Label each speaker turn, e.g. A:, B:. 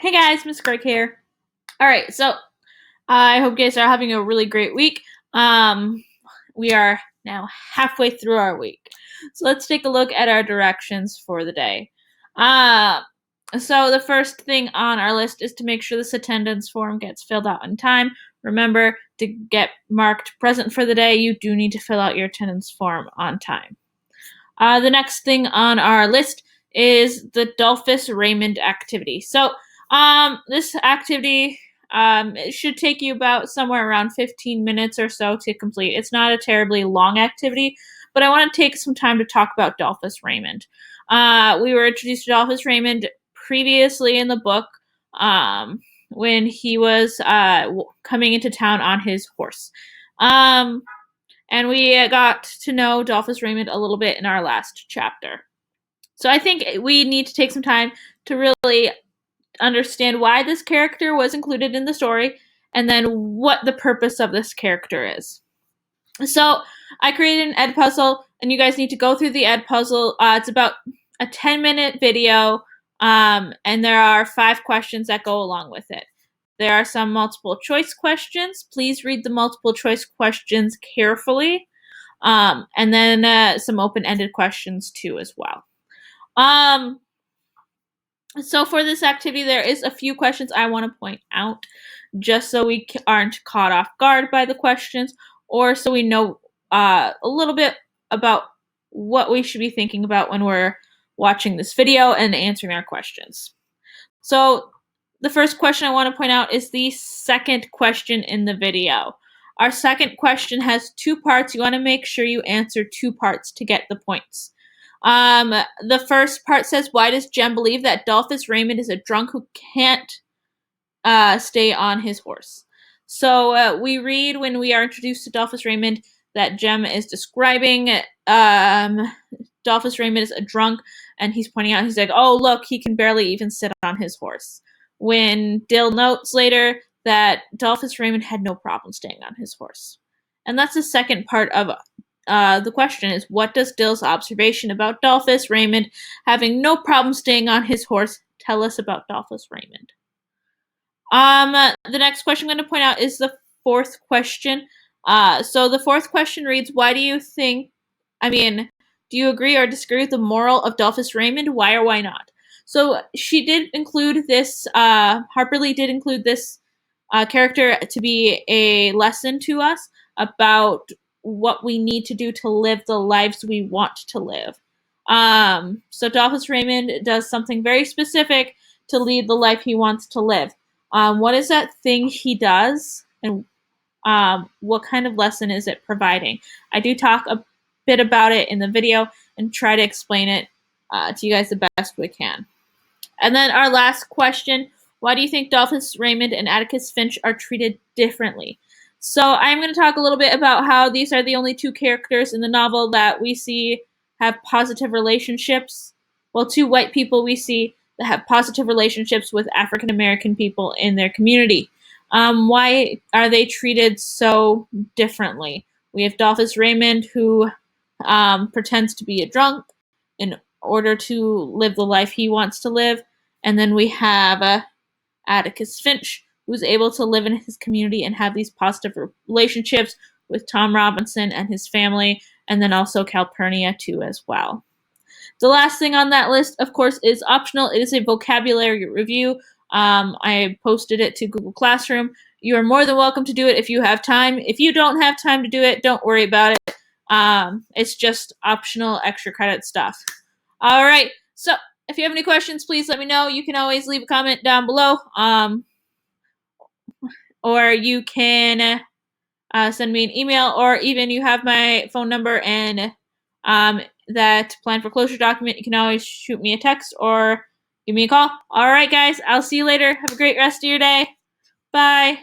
A: Hey guys, Miss Greg here. All right, so I hope you guys are having a really great week. We are now halfway through our week, so let's take a look at our directions for the day. So the first thing on our list is to make sure this attendance form gets filled out on time. Remember, to get marked present for the day, you do need to fill out your attendance form on time. The next thing on our list is the Dolphus Raymond activity. So this activity it should take you about somewhere around 15 minutes or so to complete. It's not a terribly long activity, but I want to take some time to talk about Dolphus Raymond. We were introduced to Dolphus Raymond previously in the book when he was coming into town on his horse. And we got to know Dolphus Raymond a little bit in our last chapter. So I think we need to take some time to really understand why this character was included in the story and then what the purpose of this character is. So I created an Ed puzzle, and you guys need to go through the Ed puzzle. It's about a 10-minute video, and there are 5 questions that go along with it. There are some multiple choice questions. Please read the multiple choice questions carefully. And then some open-ended questions too as well. So for this activity, there is a few questions I want to point out just so we aren't caught off guard by the questions, or so we know a little bit about what we should be thinking about when we're watching this video and answering our questions. So the first question I want to point out is the second question in the video. Our second question has 2 parts. You want to make sure you answer 2 parts to get the points. The first part says, why does Jem believe that Dolphus Raymond is a drunk who can't stay on his horse? So we read when we are introduced to Dolphus Raymond that Jem is describing Dolphus Raymond is a drunk, and he's pointing out, he's like, oh, look, he can barely even sit on his horse. When Dill notes later that Dolphus Raymond had no problem staying on his horse. And that's the second part of the question is, what does Dill's observation about Dolphus Raymond having no problem staying on his horse tell us about Dolphus Raymond? The next question I'm going to point out is the fourth question. So the fourth question reads, do you agree or disagree with the moral of Dolphus Raymond? Why or why not? So she did include this, Harper Lee did include this character to be a lesson to us about what we need to do to live the lives we want to live. So Dolphus Raymond does something very specific to lead the life he wants to live. What is that thing he does, and what kind of lesson is it providing? I do talk a bit about it in the video and try to explain it to you guys the best we can. And then our last question, why do you think Dolphus Raymond and Atticus Finch are treated differently? So I'm going to talk a little bit about how these are the only 2 characters in the novel that we see have positive relationships. Well, 2 white people we see that have positive relationships with African American people in their community. Why are they treated so differently? We have Dolphus Raymond, who pretends to be a drunk in order to live the life he wants to live. And then we have Atticus Finch, who's able to live in his community and have these positive relationships with Tom Robinson and his family, and then also Calpurnia too as well. The last thing on that list, of course, is optional. It is a vocabulary review. I posted it to Google Classroom. You are more than welcome to do it if you have time. If you don't have time to do it, don't worry about it. It's just optional extra credit stuff. All right, so if you have any questions, please let me know. You can always leave a comment down below. Or you can send me an email, or even you have my phone number and that plan for closure document. You can always shoot me a text or give me a call. All right, guys, I'll see you later. Have a great rest of your day. Bye.